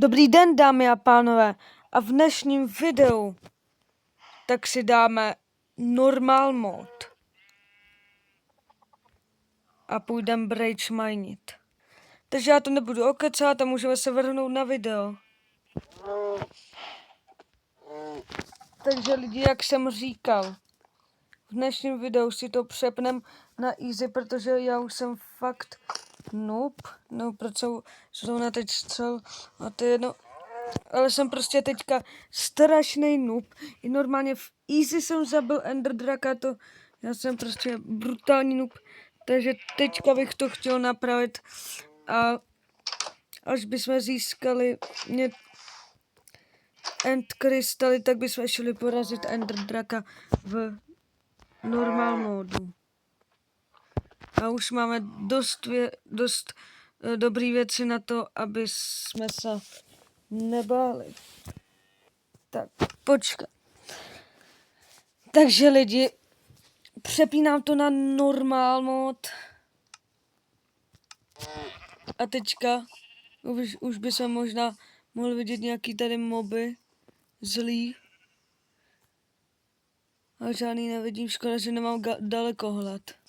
Dobrý den, dámy a pánové. A v dnešním videu tak si dáme normal mod. A půjdeme bridge minit. Takže já to nebudu okecat a můžeme se vrhnout na video. Takže lidi, jak jsem říkal, v dnešním videu si to přepnem na easy, protože já už jsem fakt noob. No, proč jsou na teď střel a to je jedno. Ale jsem prostě teďka strašný noob. I normálně v easy jsem zabil Ender Draka, to já jsem prostě brutální noob. Takže teďka bych to chtěl napravit a až bychom získali End krystaly, tak bychom šli porazit Ender Draka v normál módu. A už máme dost dobrý věci na to, aby jsme se nebáli. Tak, počkej. Takže lidi, přepínám to na normál mod. A teďka už by se možná mohl vidět nějaký tady moby zlý. A žádný nevidím, škoda, že nemám dalekohled.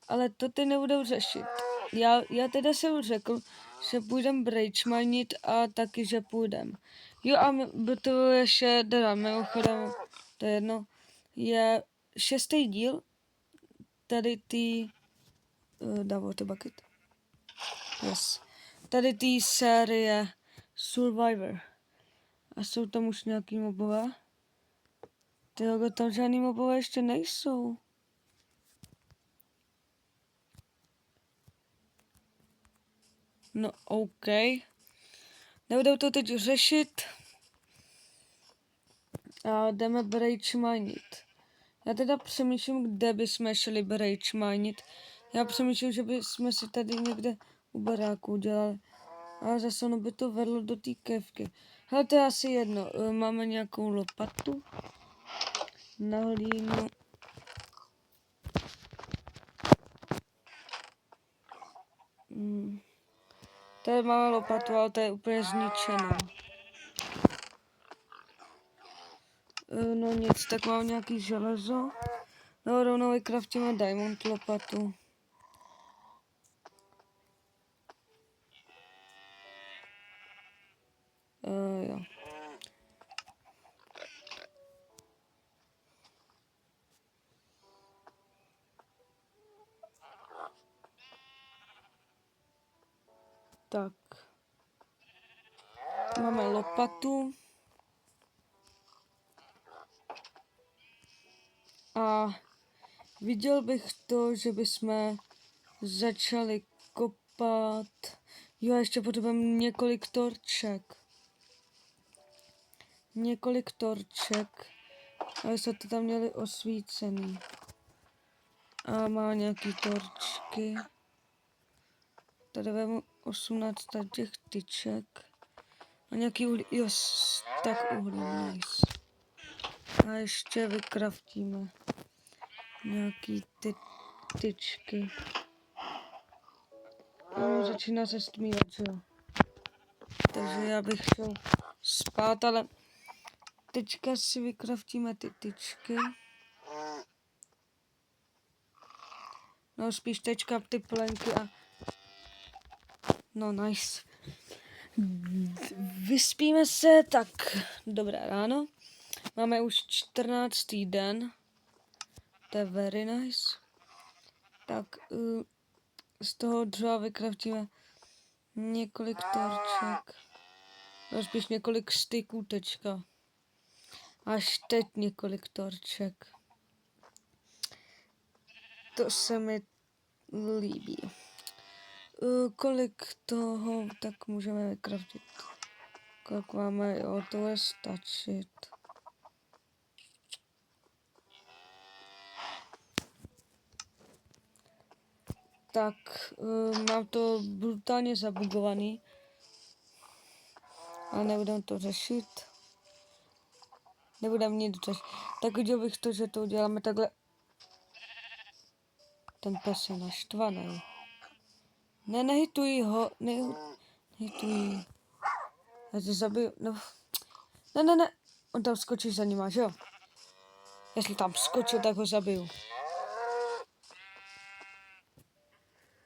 Ale to ty nebudou řešit. Já teda jsem řekl, že půjdem bridge minit a taky, že půjdem. Jo a to ještě, teda mimochodem, to je jedno, je 6. díl tady ty dává to bucket. Yes. Tady ty série Survivor. A jsou tam už nějaký mobové? Tyhle, tam žádný mobové ještě nejsou. No, OK. Nebudou to teď řešit. A jdeme bridge minit. Já teda přemýšlím, kde bychom šli bridge minit. Já přemýšlím, že bychom si tady někde u baráku udělali. A zase ono by to vedlo do té kevky. Hele, to je asi jedno. Máme nějakou lopatu. Na hlínu. Tady máme lopatu, ale to je úplně zničená. No nic, tak mám nějaký železo. No rovnou vykraftíme diamond lopatu. Jo. Tak. Máme lopatu. A viděl bych to, že bychom začali kopat. Jo, ještě potřebujeme několik torček. Ale jsme to tam měli osvícený. A má nějaký torčky. Tady vemu 18 těch tyček. A nějaký uhlí, jo, tak uhlí, nice. A ještě vykraftíme nějaký ty tyčky. Začíná se stmívat, jo. Takže já bych šel spát, ale teďka si vykraftíme ty tyčky. No spíš teďka ty plenky a no nice. Vyspíme se, tak dobré ráno. Máme už 14. den. To je very nice. Tak z toho dřeva vykraftíme několik torček. No spíš několik styků tečka. Až teď několik torček. To se mi líbí. Kolik toho tak můžeme vykraftit? Kolik máme? Jo, to bude stačit. Tak, mám to brutálně zabugovaný. Ale nebudem to řešit. Nebudem nic řešit. Tak udělal bych to, že to uděláme takhle. Ten pes je naštvaný. Ne, nehituj ho, nehituj. Já tě zabiju, no. Ne. On tam skočí za nima, že jo? Jestli tam skočil, tak ho zabiju.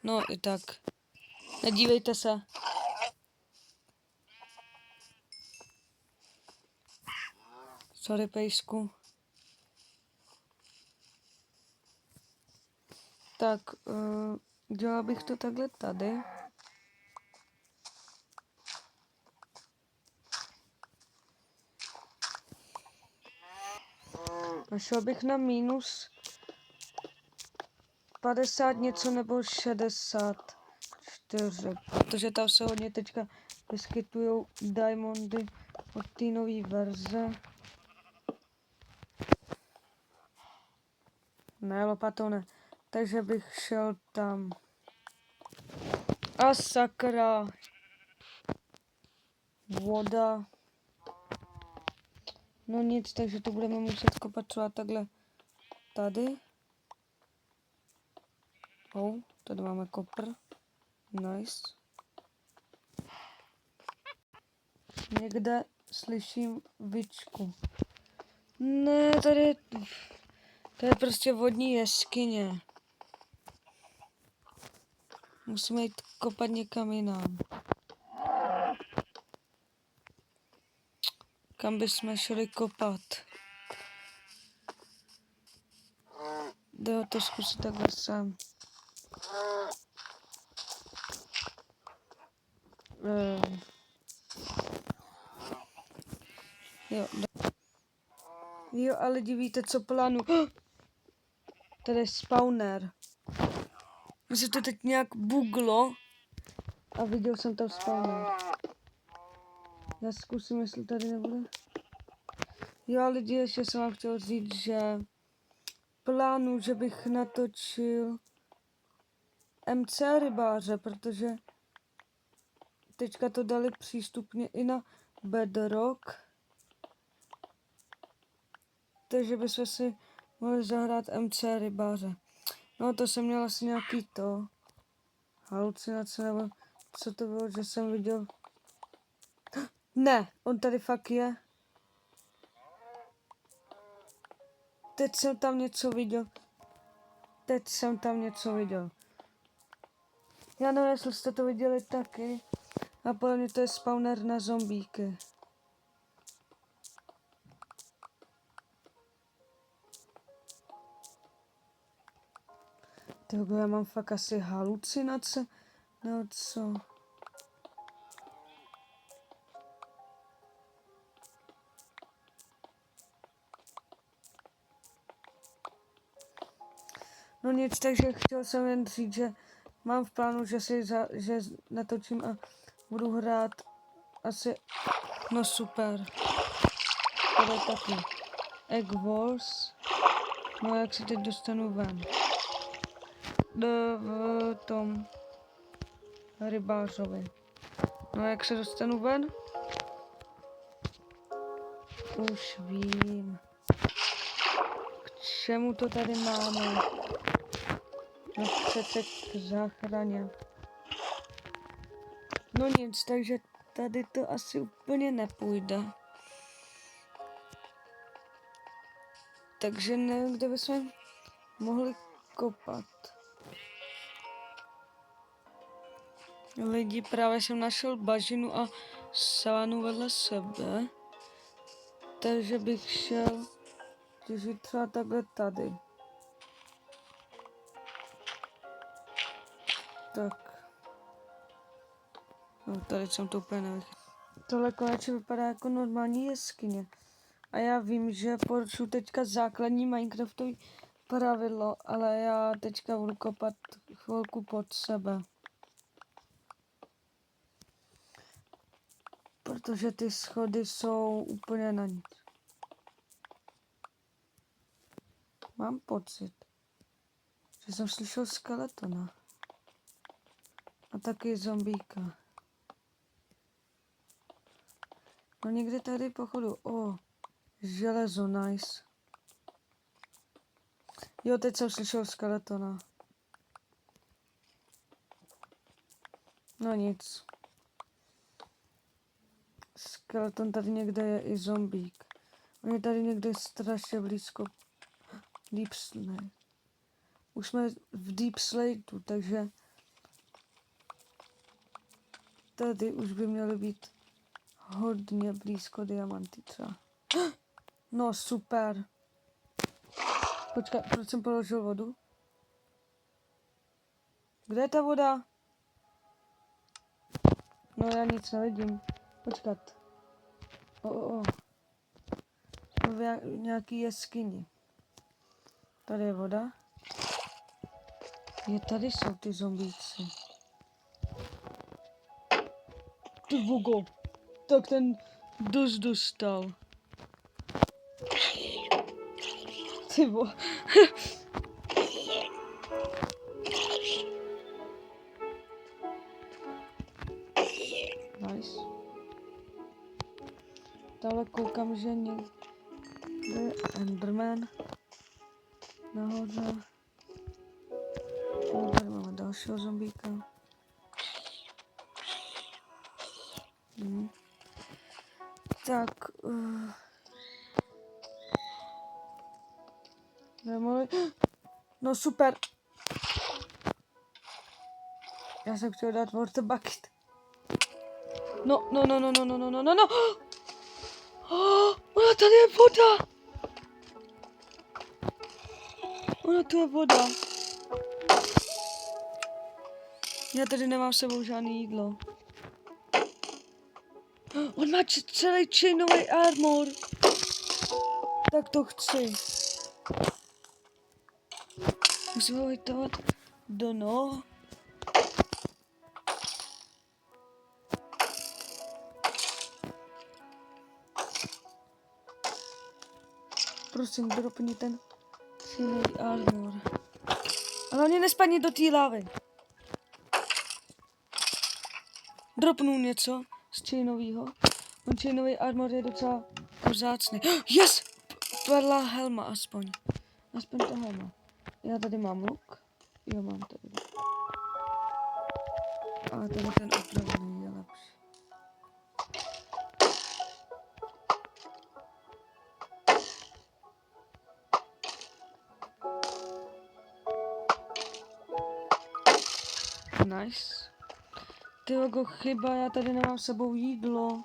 No i tak. Nedívejte se. Sorry, pejsku. Tak, dělala bych to takhle tady. A šel bych na minus 50 něco nebo 64, protože tam se hodně teďka vyskytují diamondy od té nové verze. Ne, lopatou ne. Takže bych šel tam. A sakra. Voda. No nic, takže to budeme muset kopat třeba takhle tady. Tady máme kopr. Nice. Někde slyším vyčku. Ne, tady to je prostě vodní jeskyně. Musíme jít kopat někam jinam. Kam bychom šli kopat? Jde to zkusit takhle sem. Jo, ale víte, co plánu? Tady je spawner. Mně se to teď nějak buglo a viděl jsem tam spawner. Já zkusím, jestli tady nebude. Jo, lidi, ještě jsem vám chtěl říct, že plánu, že bych natočil MC rybáře, protože teďka to dali přístupně i na Bedrock. Takže bychom si mohli zahrát MC rybáře. No to jsem měl asi nějaký to halucinace, nebo co to bylo, že jsem viděl. Ne, on tady fakt je. Teď jsem tam něco viděl. Já nevím, jestli jste to viděli taky. A podle mě to je spawner na zombíky. Tyhle, já mám fakt asi halucinace. No co? No nic, takže chtěl jsem jen říct, že mám v plánu, že natočím a budu hrát asi, no super. To je taky Egg Wars. No jak se teď dostanu ven? V tom rybářovi. No jak se dostanu ven? Už vím. K čemu to tady máme? No přece k záchraně. No nic, takže tady to asi úplně nepůjde. Takže nevím, kde bychom mohli kopat. Lidi, právě jsem našel bažinu a sánu vedle sebe. Takže bych šel těžit třeba takhle tady. Tak. No, tady jsem to úplně nevychytil. Tohle konečně vypadá jako normální jeskyně. A já vím, že porušuji teďka základní Minecraftový pravidlo, ale já teďka budu kopat chvilku pod sebe. Protože ty schody jsou úplně na nic. Mám pocit, že jsem slyšel skeletona. A taky zombíka. No někde tady pochodu. Železo, nice. Jo, teď jsem slyšel skeletona. No nic. Skeleton, tady někde je i zombík. On je tady někde strašně blízko. Deep Slate. Už jsme v Deep Slateu, takže tady už by měly být hodně blízko diamanty třeba. No super. Počkej, proč jsem položil vodu? Kde je ta voda? No já nic nevidím. Počkat. Jsme v nějaký jeskyni. Tady je voda. Je, tady jsou ty zombíci. Ty vogo. Tak ten dost dostal. Ty vo. Nice. Dále koukám, že někde je Enderman. Nahoře. Tady máme dalšího zombíka. Tak. Nemohli. No super. Já jsem chtěl dát water bucket. No. Ona tady je voda. Ona tu je voda. Já tady nemám s sebou žádný jídlo. On má celý chainový armor. Tak to chci. Musím ho hitovat do noh. Prosím, dropni ten chainový armor. Ale oni nespadni do té lávy. Dropnu něco z chainovýho. On chainový armor je docela vzácný. Yes! Padla helma aspoň. Aspoň ta helma. Já tady mám luk. Jo, mám tady. A tady ten opravný je lepší. Nice. Ty logo, chyba, já tady nemám s sebou jídlo.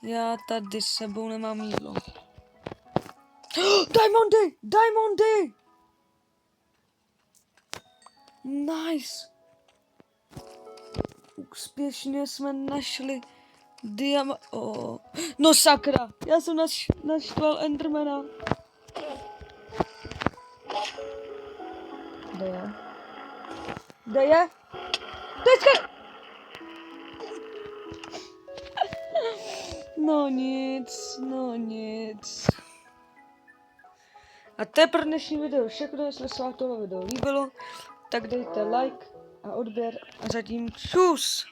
Já tady s sebou nemám jídlo. Diamondy! Diamondy! Nice! Úspěšně jsme našli No sakra! Já jsem naštval Endermana. Kde je? Kde je? Teďka! No nic. A to je pro dnešní video všechno, jestli se vám tohle video líbilo, tak dejte like a odběr a zatím čus!